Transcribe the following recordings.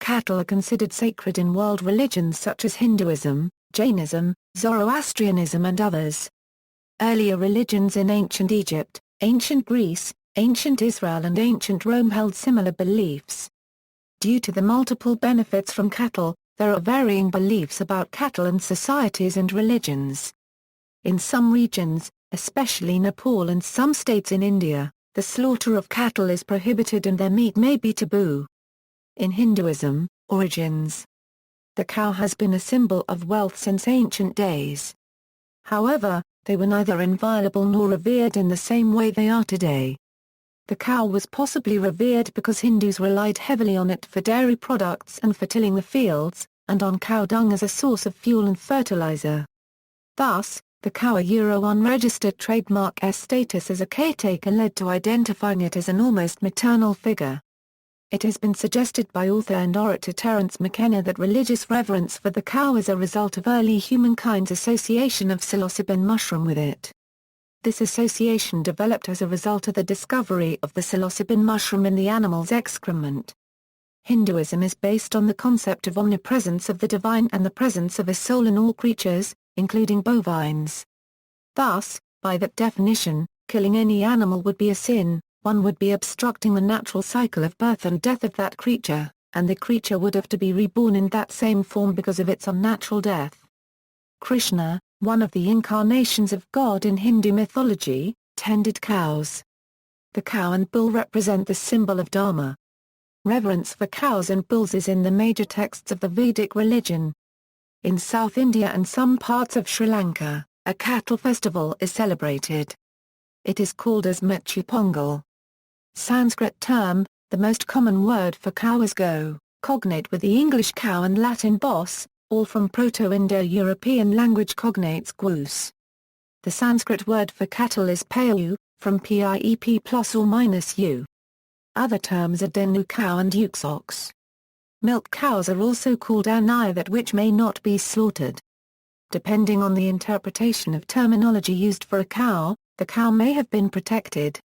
cattle are considered sacred in world religions such as Hinduism, Jainism, Zoroastrianism and others. Earlier religions in ancient Egypt, ancient Greece, ancient Israel and ancient Rome held similar beliefs. Due to the multiple benefits from cattle, there are varying beliefs about cattle in societies and religions. In some regions, especially Nepal and some states in India, the slaughter of cattle is prohibited and their meat may be taboo. In Hinduism, origins. The cow has been a symbol of wealth since ancient days. However, they were neither inviolable nor revered in the same way they are today. The cow was possibly revered because Hindus relied heavily on it for dairy products and for tilling the fields, and on cow dung as a source of fuel and fertilizer. Thus, the cow unregistered trademark status as a caretaker led to identifying it as an almost maternal figure. It has been suggested by author and orator Terence McKenna that religious reverence for the cow is a result of early humankind's association of psilocybin mushroom with it. This association developed as a result of the discovery of the psilocybin mushroom in the animal's excrement. Hinduism is based on the concept of omnipresence of the divine and the presence of a soul in all creatures, including bovines. Thus, by that definition, killing any animal would be a sin. One would be obstructing the natural cycle of birth and death of that creature, and the creature would have to be reborn in that same form because of its unnatural death. Krishna, one of the incarnations of God in Hindu mythology, tended cows. The cow and bull represent the symbol of Dharma. Reverence for cows and bulls is in the major texts of the Vedic religion. In South India and some parts of Sri Lanka, a cattle festival is celebrated. It is called as Machu Pongal. Sanskrit term, the most common word for cow is go, cognate with the English cow and Latin bos, all from Proto-Indo-European language cognates goose. The Sanskrit word for cattle is payu, from piep plus or minus u. Other terms are denu cow and ukes ox. Milk cows are also called anaya, that which may not be slaughtered. Depending on the interpretation of terminology used for a cow, the cow may have been protected.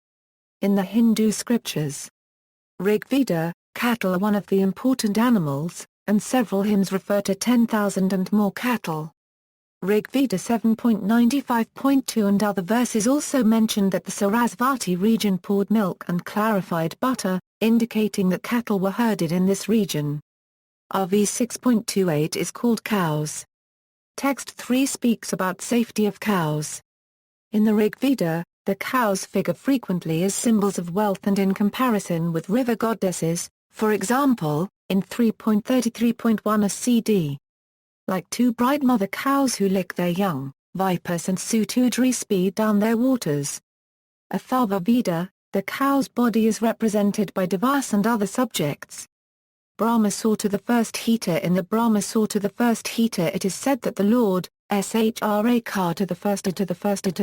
In the Hindu scriptures, Rig Veda, cattle are one of the important animals, and several hymns refer to 10,000 and more cattle. Rig Veda 7.95.2 and other verses also mention that the Sarasvati region poured milk and clarified butter, indicating that cattle were herded in this region. RV 6.28 is called cows. Text 3 speaks about safety of cows. In the Rig Veda, the cows figure frequently as symbols of wealth and in comparison with river goddesses, for example, in 3.33.1 a CD. Like two bright mother cows who lick their young, vipers and Sutudri speed down their waters. Atharvaveda, the cow's body is represented by devas and other subjects. Brahma saw to the first heater. In the Brahma saw to the first heater it is said that the Lord, Shra to the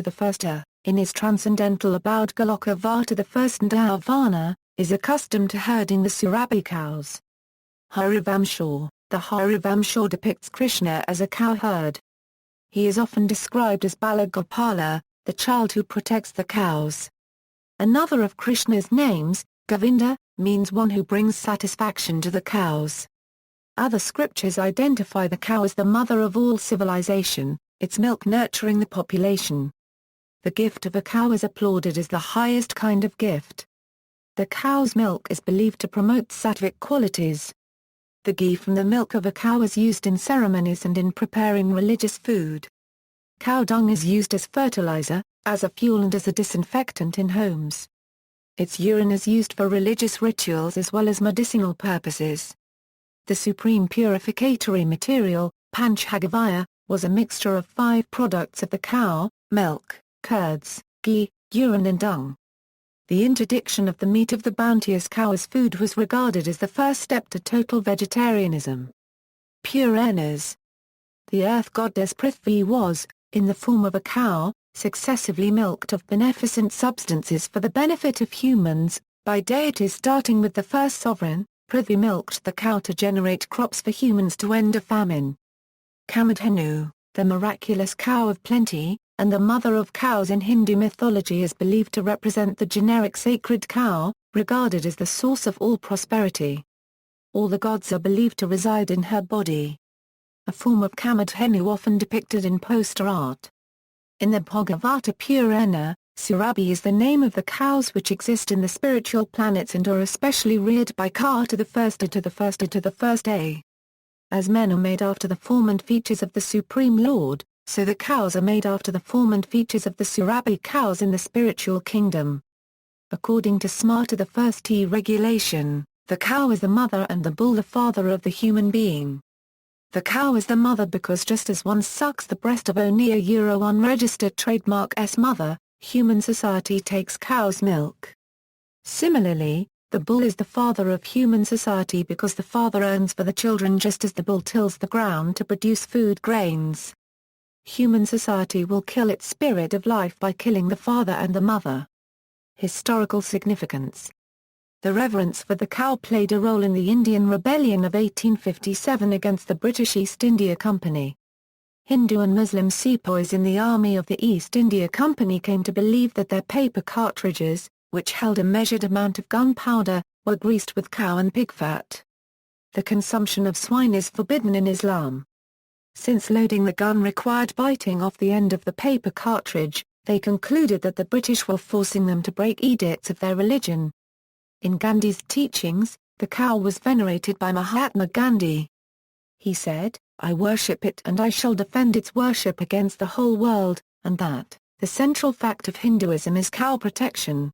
first in his transcendental Abode Goloka Va to the first Ndavana, is accustomed to herding the Surabhi cows. Harivamsha, the Harivamsha depicts Krishna as a cowherd. He is often described as Balagopala, the child who protects the cows. Another of Krishna's names, Govinda, means one who brings satisfaction to the cows. Other scriptures identify the cow as the mother of all civilization, its milk nurturing the population. The gift of a cow is applauded as the highest kind of gift. The cow's milk is believed to promote sattvic qualities. The ghee from the milk of a cow is used in ceremonies and in preparing religious food. Cow dung is used as fertilizer, as a fuel and as a disinfectant in homes. Its urine is used for religious rituals as well as medicinal purposes. The supreme purificatory material, Panchagavya, was a mixture of 5 products of the cow: milk, curds, ghee, urine and dung. The interdiction of the meat of the bounteous cow as food was regarded as the first step to total vegetarianism. Puranas. The earth goddess Prithvi was, in the form of a cow, successively milked of beneficent substances for the benefit of humans, by deities starting with the first sovereign. Prithvi milked the cow to generate crops for humans to end a famine. Kamadhenu, the miraculous cow of plenty, and the mother of cows in Hindu mythology, is believed to represent the generic sacred cow, regarded as the source of all prosperity. All the gods are believed to reside in her body. A form of Kamadhenu often depicted in poster art. In the Bhagavata Purana, Surabhi is the name of the cows which exist in the spiritual planets and are especially reared by Ka to the first A to the first A to the first A. As men are made after the form and features of the Supreme Lord, so the cows are made after the form and features of the Surabhi cows in the spiritual kingdom. According to Smarta the first T regulation, the cow is the mother and the bull the father of the human being. The cow is the mother because just as one sucks the breast of only a Euro unregistered trademark S mother, human society takes cow's milk. Similarly, the bull is the father of human society because the father earns for the children just as the bull tills the ground to produce food grains. Human society will kill its spirit of life by killing the father and the mother. Historical significance. The reverence for the cow played a role in the Indian Rebellion of 1857 against the British East India Company. Hindu and Muslim sepoys in the army of the East India Company came to believe that their paper cartridges, which held a measured amount of gunpowder, were greased with cow and pig fat. The consumption of swine is forbidden in Islam. Since loading the gun required biting off the end of the paper cartridge, they concluded that the British were forcing them to break edicts of their religion. In Gandhi's teachings, the cow was venerated by Mahatma Gandhi. He said, "I worship it and I shall defend its worship against the whole world," and that, the central fact of Hinduism is cow protection.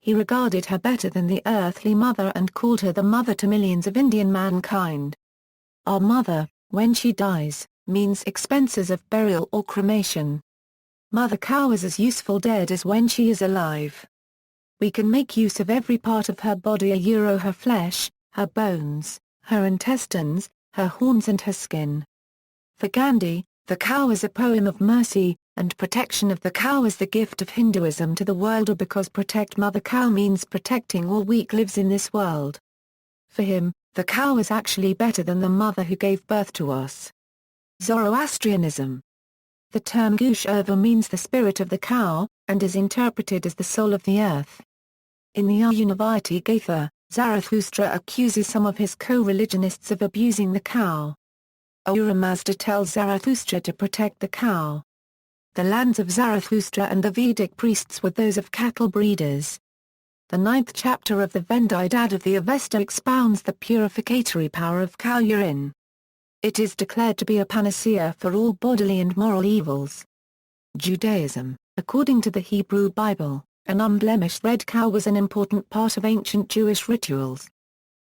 He regarded her better than the earthly mother and called her the mother to millions of Indian mankind. Our mother, when she dies, means expenses of burial or cremation. Mother cow is as useful dead as when she is alive. We can make use of every part of her body, her flesh, her bones, her intestines, her horns and her skin. For Gandhi, the cow is a poem of mercy, and protection of the cow is the gift of Hinduism to the world, or because protect mother cow means protecting all weak lives in this world. For him, the cow is actually better than the mother who gave birth to us. Zoroastrianism. The term Gush-Urva means the spirit of the cow, and is interpreted as the soul of the earth. In the Arunavati Gatha, Zarathustra accuses some of his co-religionists of abusing the cow. Ahura Mazda tells Zarathustra to protect the cow. The lands of Zarathustra and the Vedic priests were those of cattle breeders. The 9th chapter of the Vendidad of the Avesta expounds the purificatory power of cow urine. It is declared to be a panacea for all bodily and moral evils. Judaism. According to the Hebrew Bible, an unblemished red cow was an important part of ancient Jewish rituals.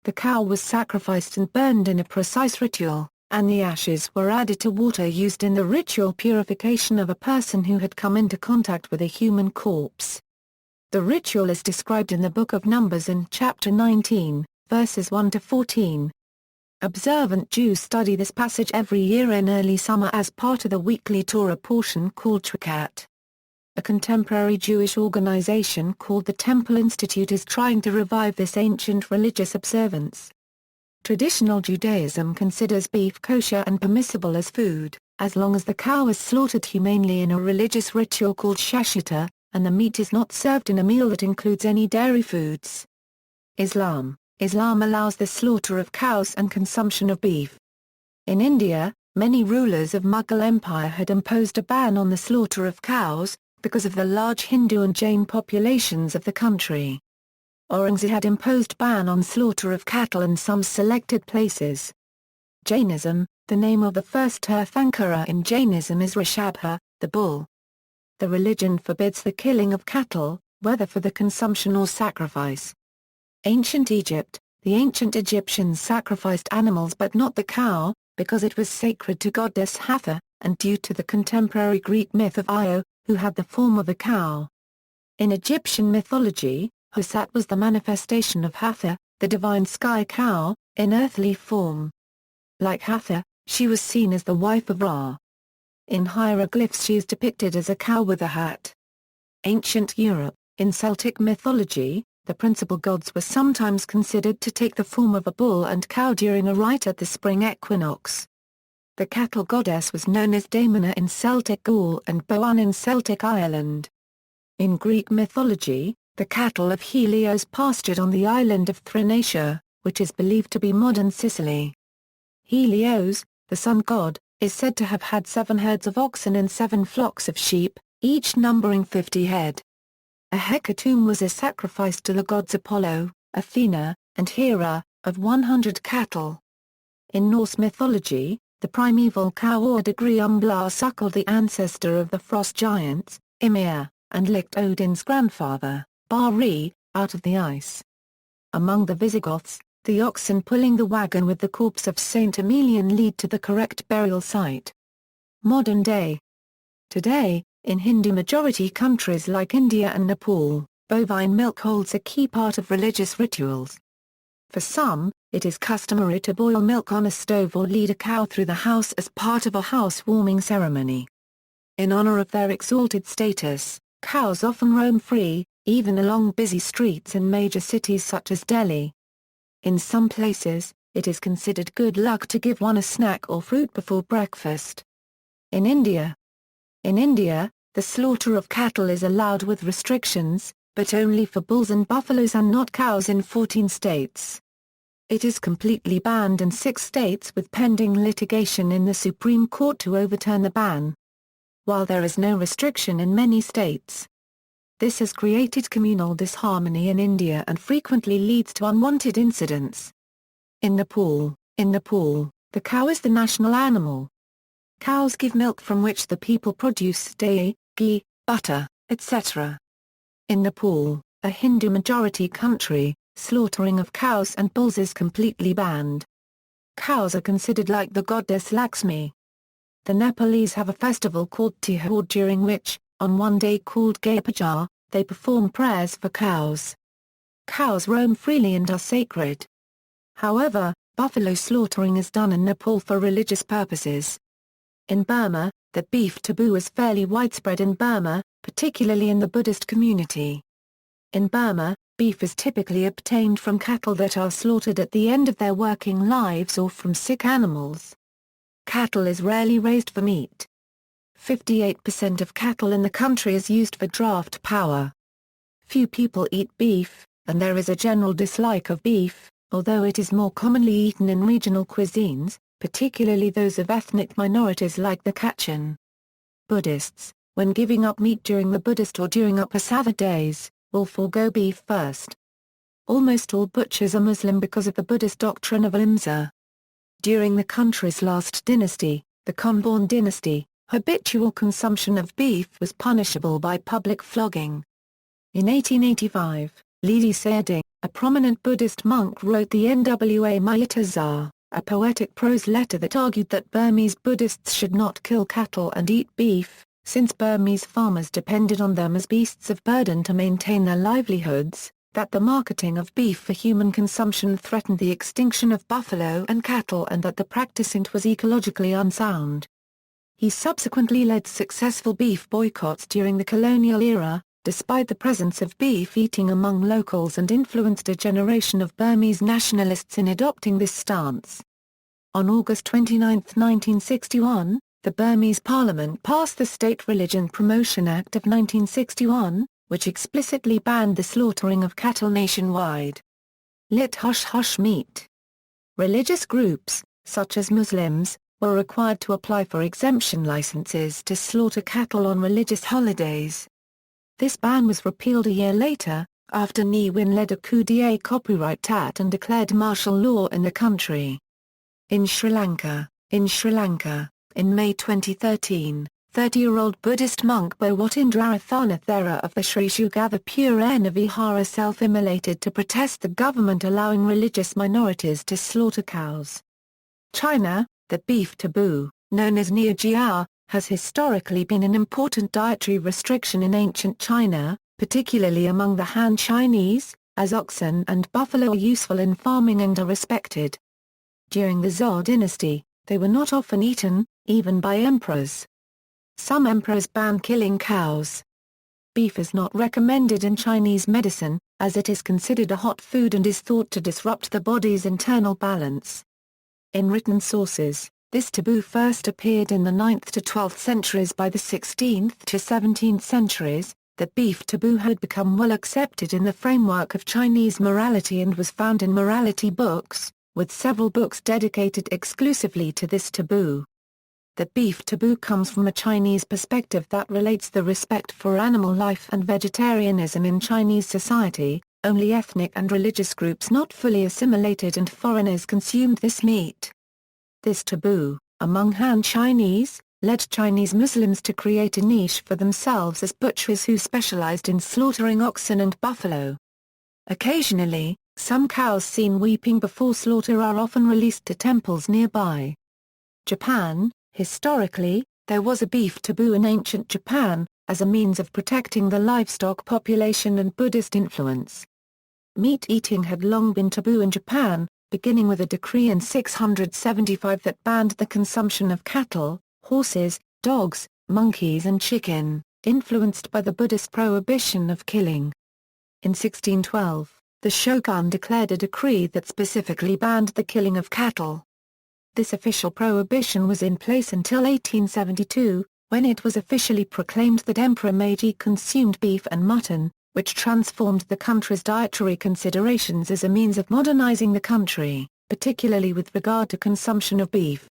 The cow was sacrificed and burned in a precise ritual, and the ashes were added to water used in the ritual purification of a person who had come into contact with a human corpse. The ritual is described in the Book of Numbers in chapter 19, verses 1 to 14. Observant Jews study this passage every year in early summer as part of the weekly Torah portion called Trikat. A contemporary Jewish organization called the Temple Institute is trying to revive this ancient religious observance. Traditional Judaism considers beef kosher and permissible as food, as long as the cow is slaughtered humanely in a religious ritual called shashita, and the meat is not served in a meal that includes any dairy foods. Islam allows the slaughter of cows and consumption of beef. In India, many rulers of Mughal Empire had imposed a ban on the slaughter of cows, because of the large Hindu and Jain populations of the country. Aurangzeb had imposed ban on slaughter of cattle in some selected places. Jainism. The name of the first Tirthankara in Jainism is Rishabha, the bull. The religion forbids the killing of cattle, whether for the consumption or sacrifice. Ancient Egypt. The ancient Egyptians sacrificed animals but not the cow, because it was sacred to goddess Hathor, and due to the contemporary Greek myth of Io, who had the form of a cow. In Egyptian mythology, Husat was the manifestation of Hathor, the divine sky cow, in earthly form. Like Hathor, she was seen as the wife of Ra. In hieroglyphs she is depicted as a cow with a hat. Ancient Europe. In Celtic mythology, the principal gods were sometimes considered to take the form of a bull and cow during a rite at the spring equinox. The cattle goddess was known as Daemona in Celtic Gaul and Boann in Celtic Ireland. In Greek mythology, the cattle of Helios pastured on the island of Thrinacia, which is believed to be modern Sicily. Helios, the sun god, is said to have had 7 herds of oxen and 7 flocks of sheep, each numbering 50 head. A hecatomb was a sacrifice to the gods Apollo, Athena, and Hera, of 100 cattle. In Norse mythology, the primeval cow Ordegriumbla suckled the ancestor of the frost giants, Ymir, and licked Odin's grandfather, Bari, out of the ice. Among the Visigoths, the oxen pulling the wagon with the corpse of Saint Emilian lead to the correct burial site. Modern day. Today, in Hindu-majority countries like India and Nepal, bovine milk holds a key part of religious rituals. For some, it is customary to boil milk on a stove or lead a cow through the house as part of a housewarming ceremony. In honor of their exalted status, cows often roam free, even along busy streets in major cities such as Delhi. In some places, it is considered good luck to give one a snack or fruit before breakfast. In India, the slaughter of cattle is allowed with restrictions, but only for bulls and buffaloes and not cows in 14 states. It is completely banned in 6 states with pending litigation in the Supreme Court to overturn the ban. While there is no restriction in many states, this has created communal disharmony in India and frequently leads to unwanted incidents. In Nepal, the cow is the national animal. Cows give milk from which the people produce dahi, ghee, butter, etc. In Nepal, a Hindu-majority country, slaughtering of cows and bulls is completely banned. Cows are considered like the goddess Lakshmi. The Nepalese have a festival called Tihar during which, on one day called Gaya Puja, they perform prayers for cows. Cows roam freely and are sacred. However, buffalo slaughtering is done in Nepal for religious purposes. In Burma, the beef taboo is fairly widespread in Burma, particularly in the Buddhist community. In Burma, beef is typically obtained from cattle that are slaughtered at the end of their working lives or from sick animals. Cattle is rarely raised for meat. 58% of cattle in the country is used for draft power. Few people eat beef, and there is a general dislike of beef, although it is more commonly eaten in regional cuisines, particularly those of ethnic minorities like the Kachin. Buddhists, when giving up meat during the Buddhist or during Uposatha days, will forego beef first. Almost all butchers are Muslim because of the Buddhist doctrine of ahimsa. During the country's last dynasty, the Khonborn dynasty, habitual consumption of beef was punishable by public flogging. In 1885, Ledi Sayadaw, a prominent Buddhist monk, wrote the Nwa Mayatazar, a poetic prose letter that argued that Burmese Buddhists should not kill cattle and eat beef, since Burmese farmers depended on them as beasts of burden to maintain their livelihoods, that the marketing of beef for human consumption threatened the extinction of buffalo and cattle and that the practice was ecologically unsound. He subsequently led successful beef boycotts during the colonial era, despite the presence of beef eating among locals, and influenced a generation of Burmese nationalists in adopting this stance. On August 29, 1961, the Burmese Parliament passed the State Religion Promotion Act of 1961, which explicitly banned the slaughtering of cattle nationwide. Lit hush hush meat. Religious groups, such as Muslims, were required to apply for exemption licenses to slaughter cattle on religious holidays. This ban was repealed a year later, after Ne Win led a coup d'état copyright tat and declared martial law in the country. In Sri Lanka, in May 2013, 30-year-old Buddhist monk Bhawatindra of the Sri Shugatha Purana Vihara self-immolated to protest the government allowing religious minorities to slaughter cows. China, the beef taboo, known as Niujiao, has historically been an important dietary restriction in ancient China, particularly among the Han Chinese, as oxen and buffalo are useful in farming and are respected. During the Zhou dynasty, they were not often eaten, even by emperors. Some emperors banned killing cows. Beef is not recommended in Chinese medicine, as it is considered a hot food and is thought to disrupt the body's internal balance. In written sources, this taboo first appeared in the 9th to 12th centuries. By the 16th to 17th centuries, The beef taboo had become well accepted in the framework of Chinese morality and was found in morality books, with several books dedicated exclusively to this taboo. The beef taboo comes from a Chinese perspective that relates the respect for animal life and vegetarianism in Chinese society. Only ethnic and religious groups not fully assimilated and foreigners consumed this meat. This taboo, among Han Chinese, led Chinese Muslims to create a niche for themselves as butchers who specialized in slaughtering oxen and buffalo. Occasionally, some cows seen weeping before slaughter are often released to temples nearby. Japan. Historically, there was a beef taboo in ancient Japan, as a means of protecting the livestock population and Buddhist influence. Meat eating had long been taboo in Japan, beginning with a decree in 675 that banned the consumption of cattle, horses, dogs, monkeys and chicken, influenced by the Buddhist prohibition of killing. In 1612, the shogun declared a decree that specifically banned the killing of cattle. This official prohibition was in place until 1872, when it was officially proclaimed that Emperor Meiji consumed beef and mutton, which transformed the country's dietary considerations as a means of modernizing the country, particularly with regard to consumption of beef.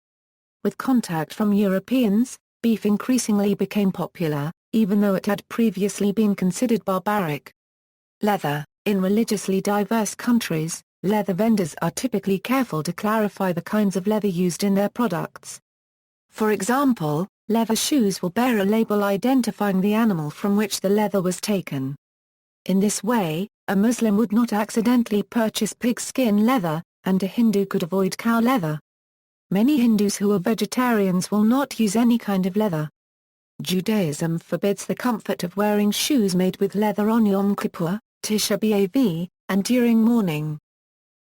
With contact from Europeans, beef increasingly became popular, even though it had previously been considered barbaric. Leather. In religiously diverse countries, leather vendors are typically careful to clarify the kinds of leather used in their products. For example, leather shoes will bear a label identifying the animal from which the leather was taken. In this way, a Muslim would not accidentally purchase pigskin leather, and a Hindu could avoid cow leather. Many Hindus who are vegetarians will not use any kind of leather. Judaism forbids the comfort of wearing shoes made with leather on Yom Kippur, Tisha B'Av, and during mourning.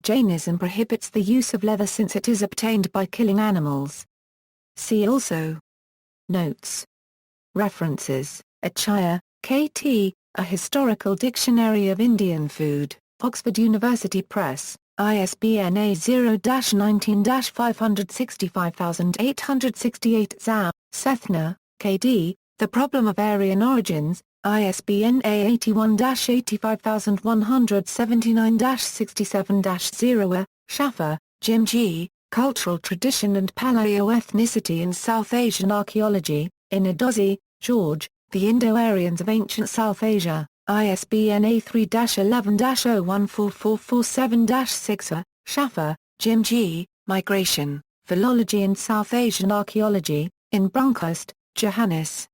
Jainism prohibits the use of leather since it is obtained by killing animals. See also. Notes. References: Acharya, K.T., A Historical Dictionary of Indian Food, Oxford University Press, ISBN A0-19-565868. Zhao, Sethna, K.D., The Problem of Aryan Origins, ISBN A81-85179-67-0. Schaffer, Jim G., Cultural Tradition and Paleo-Ethnicity in South Asian Archaeology, Inadozzi, George, The Indo-Aryans of Ancient South Asia, ISBN A3-11-014447-6. Schaffer, Jim G., Migration, Philology and South Asian Archaeology, in Brunkhurst, Johannes.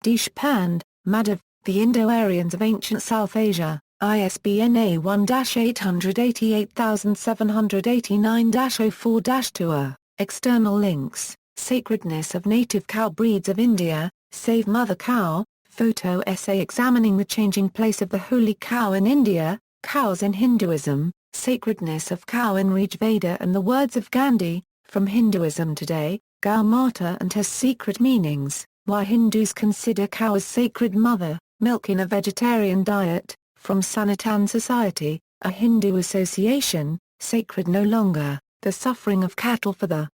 Deshpande, Madhav, The Indo-Aryans of Ancient South Asia, ISBN A1-8889-04-2. External links: Sacredness of Native Cow Breeds of India, Save Mother Cow, photo essay examining the changing place of the holy cow in India, Cows in Hinduism, Sacredness of Cow in Rigveda and the Words of Gandhi, From Hinduism Today, Gau Mata and Her Secret Meanings, Why Hindus Consider Cow as Sacred Mother, Milk in a Vegetarian Diet, From Sanatan Society, a Hindu Association, Sacred No Longer, The Suffering of Cattle for the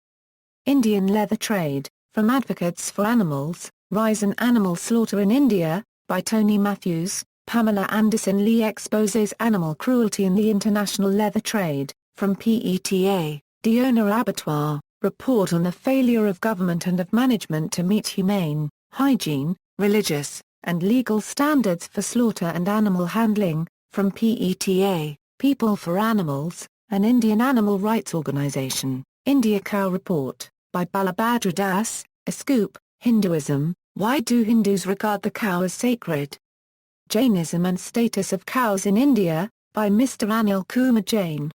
Indian Leather Trade, From Advocates for Animals, Rise in Animal Slaughter in India, by Tony Matthews. Pamela Anderson Lee exposes animal cruelty in the international leather trade, from PETA. Diona Abattoir, report on the failure of government and of management to meet humane, hygiene, religious, and legal standards for slaughter and animal handling, from PETA. People for Animals, an Indian animal rights organization. India Cow Report, by Balabhadra Das. A Scoop, Hinduism, Why Do Hindus Regard the Cow as Sacred? Jainism and Status of Cows in India, by Mr. Anil Kumar Jain.